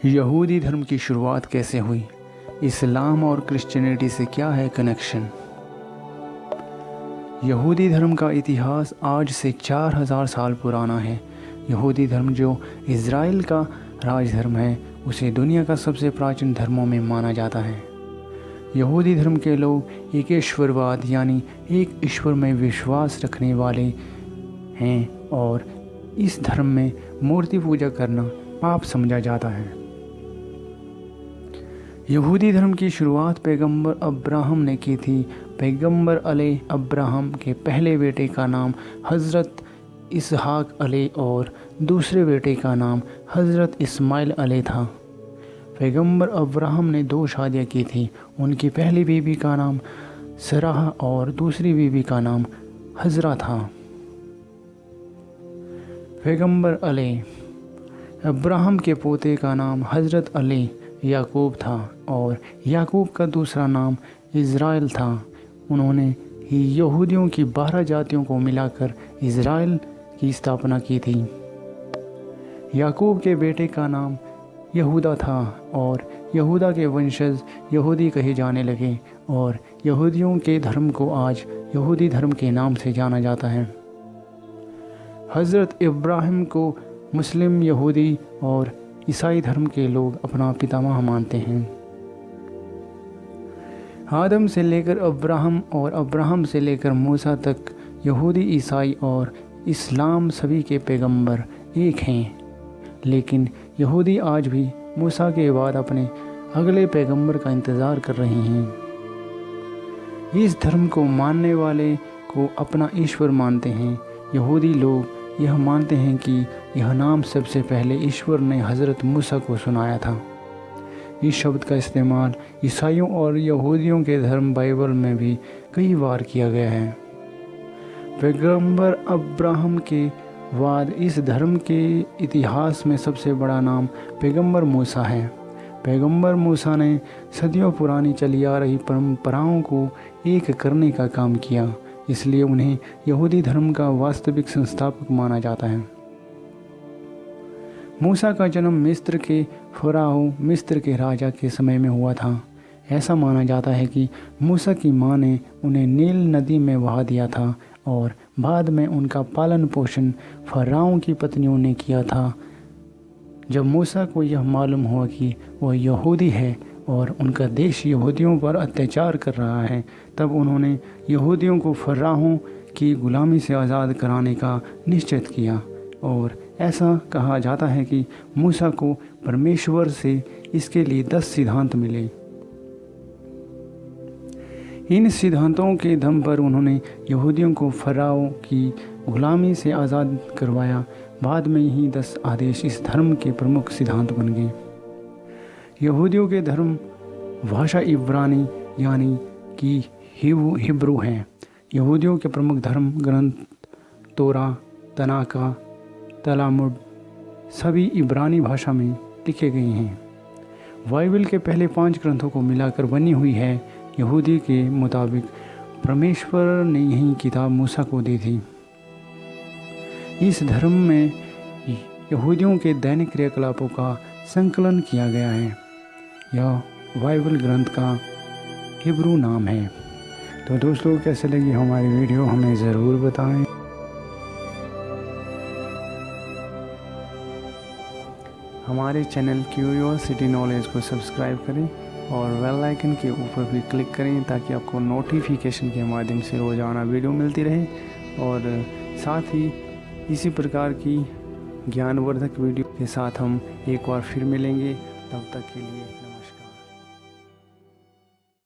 यहूदी धर्म की शुरुआत कैसे हुई? इस्लाम और क्रिश्चियनिटी से क्या है कनेक्शन? यहूदी धर्म का इतिहास आज से 4000 साल पुराना है। यहूदी धर्म जो इज़राइल का राजधर्म है, उसे दुनिया का सबसे प्राचीन धर्मों में माना जाता है। यहूदी धर्म के लोग एक ईश्वरवाद यानी एक ईश्वर में विश्वास रखने वाले हैं और इस धर्म में मूर्ति पूजा करना पाप समझा जाता है। यहूदी धर्म की शुरुआत पैगंबर अब्राहम ने की थी। पैगंबर अब्राहम के पहले बेटे का नाम हज़रत इसहाक और दूसरे बेटे का नाम हज़रत इस्माइल था। पैगंबर अब्राहम ने 2 शादियाँ की थी। उनकी पहली बीवी का नाम सराह और दूसरी बीवी का नाम हजरा था। पैगंबर अब्राहम के पोते का नाम हज़रत याकूब था और याकूब का दूसरा नाम इज़राइल था। उन्होंने ही यहूदियों की 12 जातियों को मिलाकर इज़राइल की स्थापना की थी। याकूब के बेटे का नाम यहूदा था और यहूदा के वंशज यहूदी कहे जाने लगे और यहूदियों के धर्म को आज यहूदी धर्म के नाम से जाना जाता है। हज़रत इब्राहिम को मुस्लिम, यहूदी और ईसाई धर्म के लोग अपना पितामह मानते हैं। आदम से लेकर अब्राहम और अब्राहम से लेकर मूसा तक यहूदी, ईसाई और इस्लाम सभी के पैगंबर एक हैं। लेकिन यहूदी आज भी मूसा के बाद अपने अगले पैगंबर का इंतज़ार कर रहे हैं। इस धर्म को मानने वाले को अपना ईश्वर मानते हैं। यहूदी लोग यह मानते हैं कि यह नाम सबसे पहले ईश्वर ने हज़रत मूसा को सुनाया था। इस शब्द का इस्तेमाल ईसाइयों और यहूदियों के धर्म बाइबल में भी कई बार किया गया है। पैगंबर अब्राहम के बाद इस धर्म के इतिहास में सबसे बड़ा नाम पैगंबर मूसा है। पैगंबर मूसा ने सदियों पुरानी चली आ रही परंपराओं को एक करने का काम किया, इसलिए उन्हें यहूदी धर्म का वास्तविक संस्थापक माना जाता है। मूसा का जन्म मिस्र के फ़राओ, मिस्र के राजा के समय में हुआ था। ऐसा माना जाता है कि मूसा की मां ने उन्हें नील नदी में बहा दिया था और बाद में उनका पालन पोषण फ़राओ की पत्नियों ने किया था। जब मूसा को यह मालूम हुआ कि वह यहूदी है और उनका देश यहूदियों पर अत्याचार कर रहा है, तब उन्होंने यहूदियों को फ़राओ की गुलामी से आज़ाद कराने का निश्चय किया। और ऐसा कहा जाता है कि मूसा को परमेश्वर से इसके लिए 10 सिद्धांत मिले। इन सिद्धांतों के दम पर उन्होंने यहूदियों को फ़राओ की गुलामी से आज़ाद करवाया। बाद में यही 10 आदेश इस धर्म के प्रमुख सिद्धांत बन गए। यहूदियों के धर्म भाषा इब्रानी यानी कि हिब्रू है। यहूदियों के प्रमुख धर्म ग्रंथ तोरा, तनाका, तलामुड सभी इब्रानी भाषा में लिखे गए हैं। बाइबल के पहले 5 ग्रंथों को मिलाकर बनी हुई है। यहूदी के मुताबिक परमेश्वर ने यही किताब मूसा को दी थी। इस धर्म में यहूदियों के दैनिक क्रियाकलापों का संकलन किया गया है। यह बाइबल ग्रंथ का हिब्रू नाम है। तो दोस्तों, कैसे लगी हमारी वीडियो हमें ज़रूर बताएं। हमारे चैनल क्यूरियोसिटी नॉलेज को सब्सक्राइब करें और बेल आइकन के ऊपर भी क्लिक करें ताकि आपको नोटिफिकेशन के माध्यम से रोज़ाना वीडियो मिलती रहे। और साथ ही इसी प्रकार की ज्ञानवर्धक वीडियो के साथ हम एक बार फिर मिलेंगे। तब तक के लिए